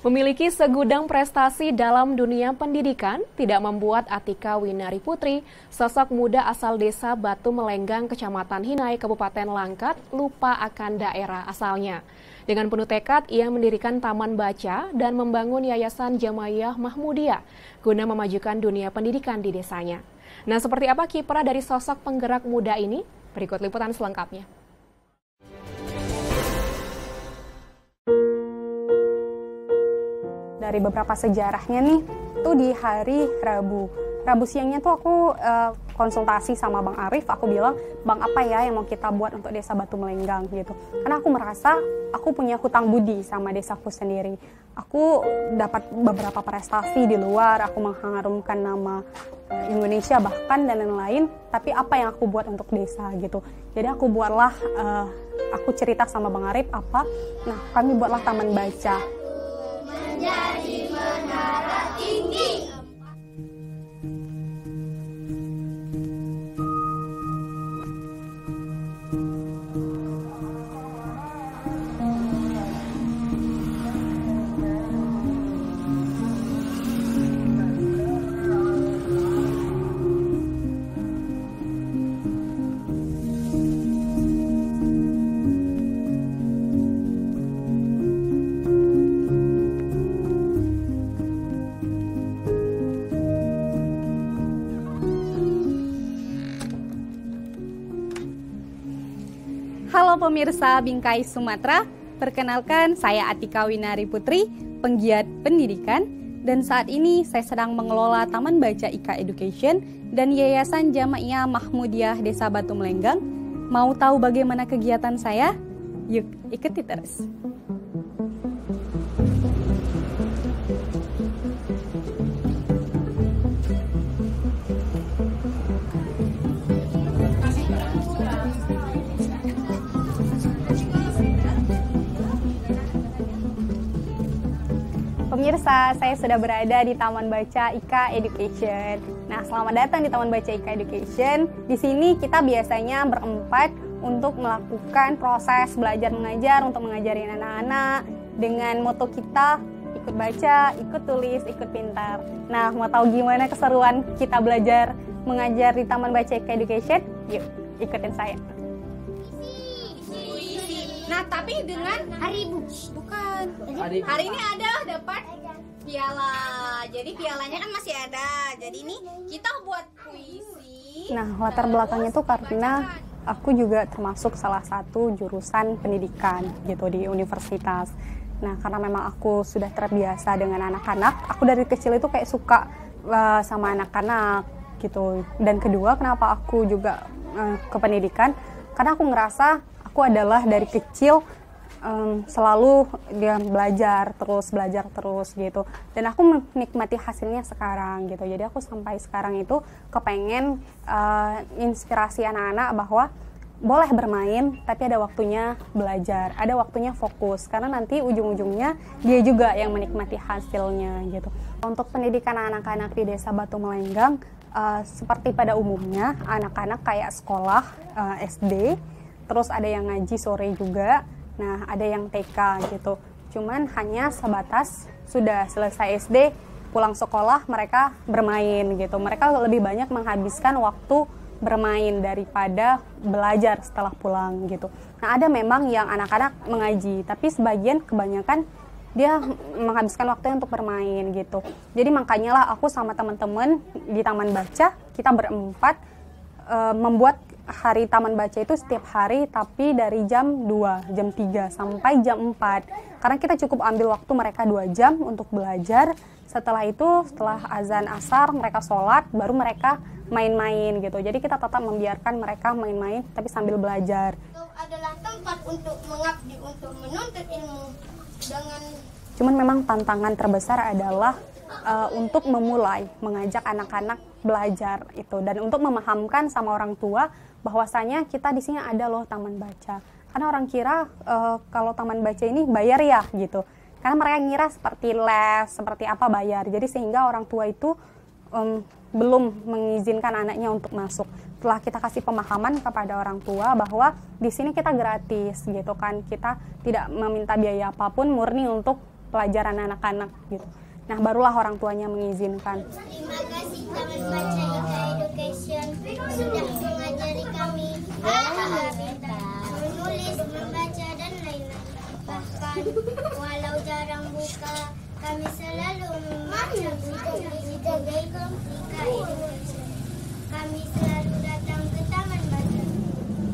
Memiliki segudang prestasi dalam dunia pendidikan tidak membuat Atika Winari Putri, sosok muda asal desa Batu Melenggang, Kecamatan Hinai, Kabupaten Langkat, lupa akan daerah asalnya. Dengan penuh tekad, ia mendirikan taman baca dan membangun Yayasan Jama'iyah Mahmudiyah guna memajukan dunia pendidikan di desanya. Nah, seperti apa kiprah dari sosok penggerak muda ini? Berikut liputan selengkapnya. Dari beberapa sejarahnya nih, tuh di hari Rabu siangnya tuh aku konsultasi sama Bang Arif. Aku bilang, Bang, apa ya yang mau kita buat untuk desa Batu Melenggang gitu. Karena aku merasa aku punya hutang budi sama desaku sendiri. Aku dapat beberapa prestasi di luar, aku mengharumkan nama Indonesia bahkan dan lain-lain. Tapi apa yang aku buat untuk desa gitu. Jadi aku buatlah, aku cerita sama Bang Arif apa. Nah, kami buatlah taman baca. Menjadi menara tinggi. Halo pemirsa Bingkai Sumatera, perkenalkan saya Atika Winari Putri, penggiat pendidikan, dan saat ini saya sedang mengelola Taman Baca IKA Education dan Yayasan Jama'iyah Mahmudiyah Desa Batu Melenggang. Mau tahu bagaimana kegiatan saya? Yuk, ikuti terus. Pemirsa, saya sudah berada di Taman Baca IKA Education. Nah, selamat datang di Taman Baca IKA Education. Di sini kita biasanya berempat untuk melakukan proses belajar mengajar untuk mengajarin anak-anak dengan moto kita ikut baca, ikut tulis, ikut pintar. Nah, mau tahu gimana keseruan kita belajar mengajar di Taman Baca IKA Education? Yuk, ikutin saya. Nah, tapi dengan hari ibu. Bukan. Hari ini ada dapat piala. Jadi pialanya kan masih ada. Jadi ini kita buat puisi. Nah, latar belakangnya tuh karena aku juga termasuk salah satu jurusan pendidikan gitu di universitas. Nah, karena memang aku sudah terbiasa dengan anak-anak, aku dari kecil itu kayak suka sama anak-anak gitu. Dan kedua, kenapa aku juga ke pendidikan? Karena aku ngerasa aku adalah dari kecil selalu dia belajar terus gitu, dan aku menikmati hasilnya sekarang gitu. Jadi aku sampai sekarang itu kepengen inspirasi anak-anak bahwa boleh bermain tapi ada waktunya belajar, ada waktunya fokus, karena nanti ujung-ujungnya dia juga yang menikmati hasilnya gitu. Untuk pendidikan anak-anak di Desa Batu Melenggang, seperti pada umumnya anak-anak kayak sekolah SD, terus ada yang ngaji sore juga, nah ada yang TK gitu. Cuman hanya sebatas sudah selesai SD, pulang sekolah mereka bermain gitu. Mereka lebih banyak menghabiskan waktu bermain daripada belajar setelah pulang gitu. Nah, ada memang yang anak-anak mengaji, tapi sebagian kebanyakan dia menghabiskan waktu untuk bermain gitu. Jadi makanya lah aku sama teman-teman di Taman Baca, kita berempat membuat hari Taman Baca itu setiap hari, tapi dari jam 2, jam 3 sampai jam 4. Karena kita cukup ambil waktu mereka 2 jam untuk belajar. Setelah itu, setelah azan asar, mereka sholat, baru mereka main-main gitu. Jadi kita tetap membiarkan mereka main-main, tapi sambil belajar. Adalah tempat untuk mengabdi, untuk menuntut ilmu dengan... Cuman memang tantangan terbesar adalah untuk memulai mengajak anak-anak belajar itu, dan untuk memahamkan sama orang tua bahwasanya kita di sini ada loh taman baca. Karena orang kira kalau taman baca ini bayar ya gitu. Karena mereka ngira seperti les, seperti apa bayar. Jadi sehingga orang tua itu belum mengizinkan anaknya untuk masuk. Setelah kita kasih pemahaman kepada orang tua bahwa di sini kita gratis gitu kan. Kita tidak meminta biaya apapun, murni untuk pelajaran anak-anak gitu. Nah, barulah orang tuanya mengizinkan. Terima kasih Taman Baca IKA Education sudah mengajari kami menulis, membaca, dan lain-lain. Bahkan walau jarang buka, kami selalu membaca buku-buku IKA Education. Kami selalu datang ke Taman Baca.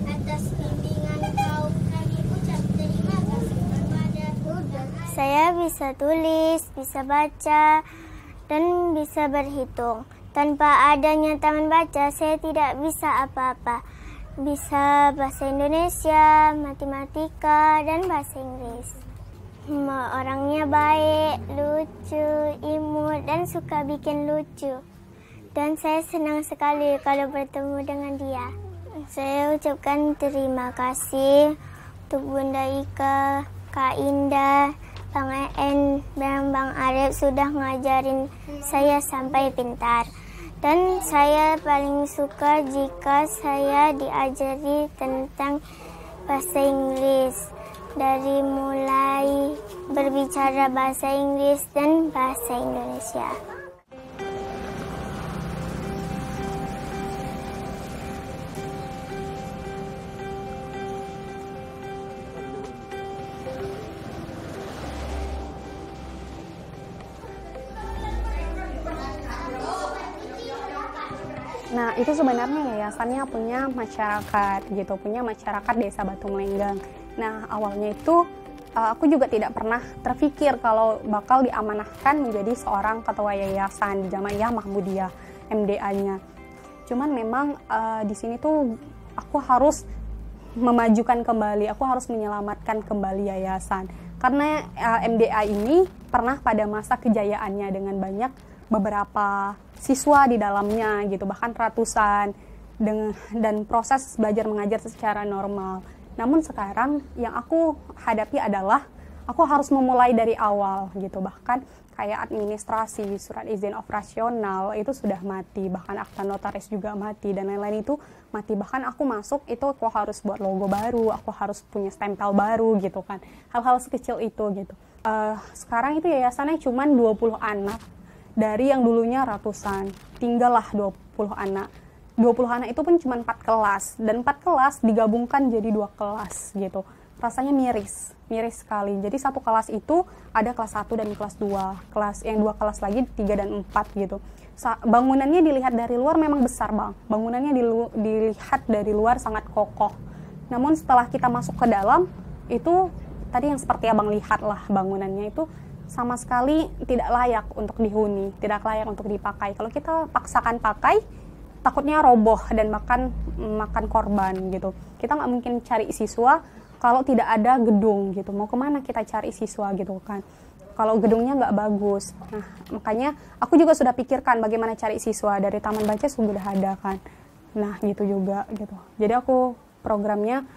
Atas bimbingan kau, kami ucap terima kasih kepada saya bisa tulis, bisa baca, dan bisa berhitung. Tanpa adanya Taman Baca, saya tidak bisa apa-apa. Bisa bahasa Indonesia, matematika, dan bahasa Inggris. Orangnya baik, lucu, imut, dan suka bikin lucu. Dan saya senang sekali kalau bertemu dengan dia. Saya ucapkan terima kasih untuk Bunda Ika, Kak Indah, Bang En, dan Bang Arif sudah ngajarin saya sampai pintar. Dan saya paling suka jika saya diajari tentang bahasa Inggris. Dari mulai berbicara bahasa Inggris dan bahasa Indonesia. Nah, itu sebenarnya yayasannya punya masyarakat gitu, punya masyarakat Desa Batu Melenggang. Nah, awalnya itu aku juga tidak pernah terpikir kalau bakal diamanahkan menjadi seorang ketua yayasan di Jamaiyah Mahmudiyah MDA-nya. Cuman memang di sini tuh aku harus memajukan kembali, aku harus menyelamatkan kembali yayasan. Karena MDA ini pernah pada masa kejayaannya dengan banyak beberapa siswa di dalamnya gitu, bahkan ratusan, dan proses belajar mengajar secara normal. Namun sekarang yang aku hadapi adalah aku harus memulai dari awal gitu, bahkan kayak administrasi, surat izin operasional itu sudah mati, bahkan akta notaris juga mati, dan lain-lain itu mati. Bahkan aku masuk itu aku harus buat logo baru, aku harus punya stempel baru gitu kan, hal-hal sekecil itu gitu. Sekarang itu yayasannya cuma 20 anak dari yang dulunya ratusan, tinggallah 20 anak. 20 anak itu pun cuma 4 kelas, dan 4 kelas digabungkan jadi 2 kelas gitu. Rasanya miris sekali. Jadi satu kelas itu ada kelas 1 dan kelas 2. Yang 2 kelas lagi 3 dan 4 gitu. Bangunannya dilihat dari luar memang besar, Bang. Bangunannya dilihat dari luar sangat kokoh. Namun setelah kita masuk ke dalam, itu tadi yang seperti Abang lihat lah, bangunannya itu sama sekali tidak layak untuk dihuni, tidak layak untuk dipakai. Kalau kita paksakan pakai, takutnya roboh dan makan korban gitu. Kita nggak mungkin cari siswa kalau tidak ada gedung gitu. Mau kemana kita cari siswa gitu kan? Kalau gedungnya nggak bagus. Nah, makanya aku juga sudah pikirkan bagaimana cari siswa. Dari Taman Baca sudah ada kan. Nah, gitu juga gitu. Jadi aku programnya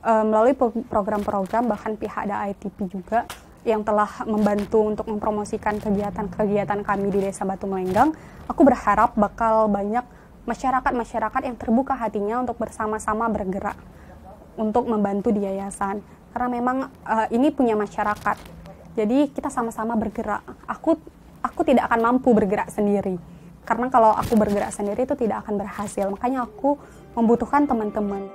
melalui program-program, bahkan pihak ada ITP juga yang telah membantu untuk mempromosikan kegiatan-kegiatan kami di Desa Batu Melenggang. Aku berharap bakal banyak masyarakat-masyarakat yang terbuka hatinya untuk bersama-sama bergerak untuk membantu di yayasan. Karena memang ini punya masyarakat. Jadi kita sama-sama bergerak. Aku tidak akan mampu bergerak sendiri. Karena kalau aku bergerak sendiri itu tidak akan berhasil. Makanya aku membutuhkan teman-teman.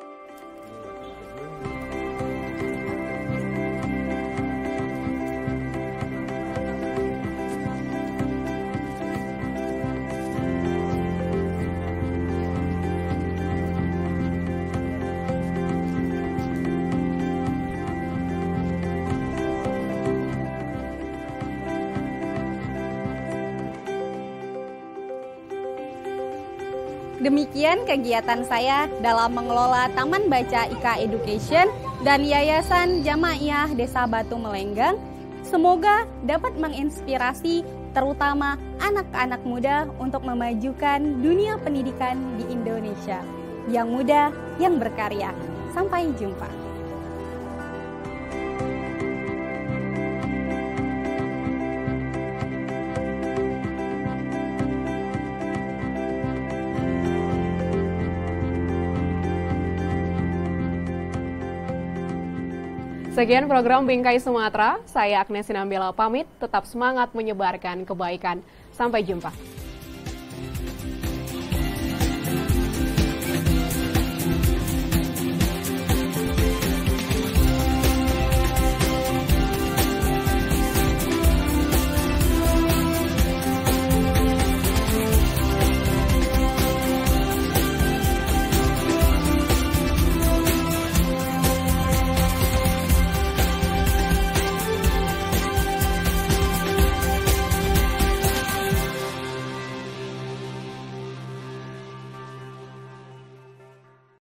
Demikian kegiatan saya dalam mengelola Taman Baca IKA Education dan Yayasan Jamaiyah Desa Batu Melenggang. Semoga dapat menginspirasi terutama anak-anak muda untuk memajukan dunia pendidikan di Indonesia. Yang muda, yang berkarya. Sampai jumpa. Sekian program Bingkai Sumatera, saya Agnes Sinambela pamit, tetap semangat menyebarkan kebaikan. Sampai jumpa.